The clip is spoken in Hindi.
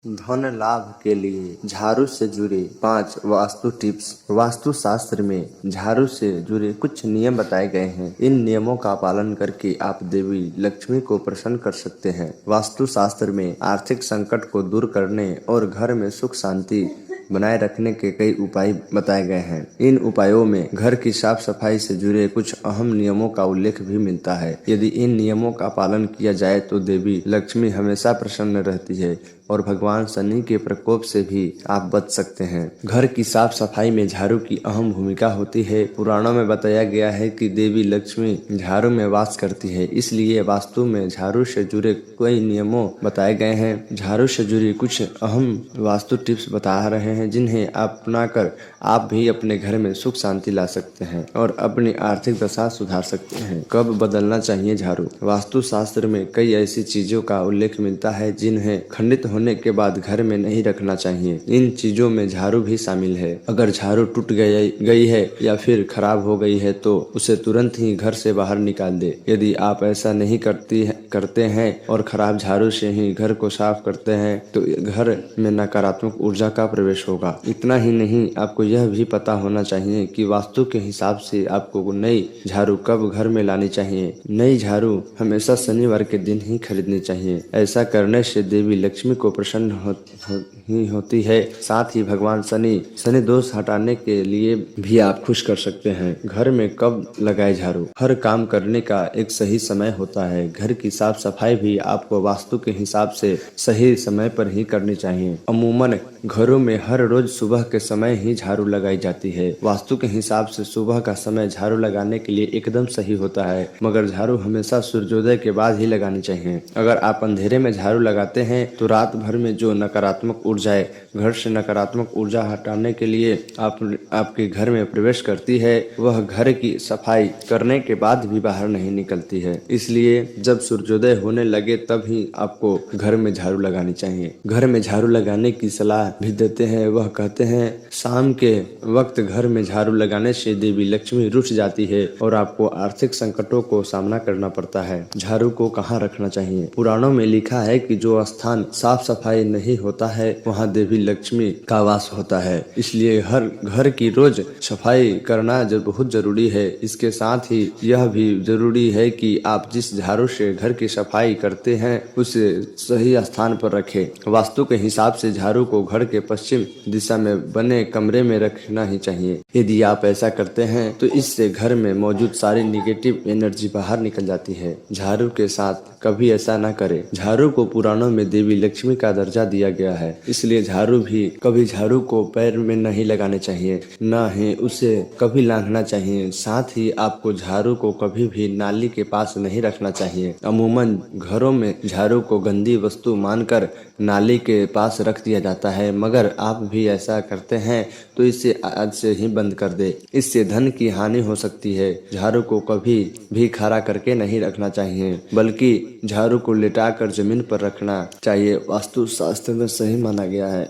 धन लाभ के लिए झाड़ू से जुड़े 5 वास्तु टिप्स। वास्तु शास्त्र में झाड़ू से जुड़े कुछ नियम बताए गए हैं। इन नियमों का पालन करके आप देवी लक्ष्मी को प्रसन्न कर सकते हैं। वास्तु शास्त्र में आर्थिक संकट को दूर करने और घर में सुख शांति बनाए रखने के कई उपाय बताए गए हैं। इन उपायों में घर की साफ सफाई से जुड़े कुछ अहम नियमों का उल्लेख भी मिलता है। यदि इन नियमों का पालन किया जाए तो देवी लक्ष्मी हमेशा प्रसन्न रहती है और भगवान शनि के प्रकोप से भी आप बच सकते हैं। घर की साफ सफाई में झाड़ू की अहम भूमिका होती है। पुराणों में बताया गया है कि देवी लक्ष्मी झाड़ू में वास करती है, इसलिए वास्तु में झाड़ू से जुड़े कई नियमों बताए गए हैं। झाड़ू से जुड़ी कुछ अहम वास्तु टिप्स बता रहे हैं, जिन्हें अपनाकर आप भी अपने घर में सुख शांति ला सकते हैं और अपनी आर्थिक दशा सुधार सकते हैं। कब बदलना चाहिए झाड़ू? वास्तु शास्त्र में कई ऐसी चीजों का उल्लेख मिलता है जिन्हें खंडित होने के बाद घर में नहीं रखना चाहिए। इन चीजों में झाड़ू भी शामिल है। अगर झाड़ू टूट गई है या फिर खराब हो गई है तो उसे तुरंत ही घर से बाहर निकाल दे। यदि आप ऐसा नहीं करते हैं और खराब झाड़ू से ही घर को साफ करते हैं तो घर में नकारात्मक ऊर्जा का प्रवेश होगा। इतना ही नहीं, आपको यह भी पता होना चाहिए कि वास्तु के हिसाब से आपको नई झाड़ू कब घर में लानी चाहिए। नई झाड़ू हमेशा शनिवार के दिन ही खरीदनी चाहिए। ऐसा करने से देवी लक्ष्मी को प्रसन्न होती है। साथ ही भगवान शनि दोष हटाने के लिए भी आप खुश कर सकते हैं। घर में कब लगाए झाड़ू? हर काम करने का एक सही समय होता है। घर की साफ सफाई भी आपको वास्तु के हिसाब से सही समय पर ही करनी चाहिए। अमूमन घरों में हर रोज सुबह के समय ही झाड़ू लगाई जाती है। वास्तु के हिसाब से सुबह का समय झाड़ू लगाने के लिए एकदम सही होता है, मगर झाड़ू हमेशा सूर्योदय के बाद ही लगानी चाहिए। अगर आप अंधेरे में झाड़ू लगाते हैं तो रात भर में जो नकारात्मक ऊर्जाएं घर से नकारात्मक ऊर्जा हटाने के लिए आपके घर में प्रवेश करती है, वह घर की सफाई करने के बाद भी बाहर नहीं निकलती है। इसलिए जब सूर्योदय होने लगे तब ही आपको घर में झाड़ू लगानी चाहिए। घर में झाड़ू लगाने की सलाह भी देते हैं। वह कहते हैं शाम के वक्त घर में झाड़ू लगाने से देवी लक्ष्मी रुठ जाती है और आपको आर्थिक संकटों को सामना करना पड़ता है। झाड़ू को कहाँ रखना चाहिए? पुराणों में लिखा है कि जो स्थान साफ सफाई नहीं होता है वहाँ देवी लक्ष्मी का वास होता है। इसलिए हर घर की रोज सफाई करना बहुत जरूरी है। इसके साथ ही यह भी जरूरी है कि आप जिस झाड़ू से घर की सफाई करते हैं उसे सही स्थान पर रखें। वास्तु के हिसाब से झाड़ू को घर के पश्चिम दिशा में बने कमरे में रखना ही चाहिए। यदि आप ऐसा करते हैं तो इससे घर में मौजूद सारी निगेटिव एनर्जी बाहर निकल जाती है। झाड़ू के साथ कभी ऐसा ना करें। झाड़ू को पुराणों में देवी लक्ष्मी का दर्जा दिया गया है, इसलिए कभी झाड़ू को पैर में नहीं लगाने चाहिए, न ही उसे कभी लांघना चाहिए। साथ ही आपको झाड़ू को कभी भी नाली के पास नहीं रखना चाहिए। अमूमन घरों में झाड़ू को गंदी वस्तु मानकर नाली के पास रख दिया जाता है, मगर आप भी ऐसा करते हैं तो इसे आज से ही बंद कर दे। इससे धन की हानि हो सकती है। झाड़ू को कभी भी खड़ा करके नहीं रखना चाहिए, बल्कि झाड़ू को लेटाकर जमीन पर रखना चाहिए। वास्तु शास्त्र में सही माना गया है।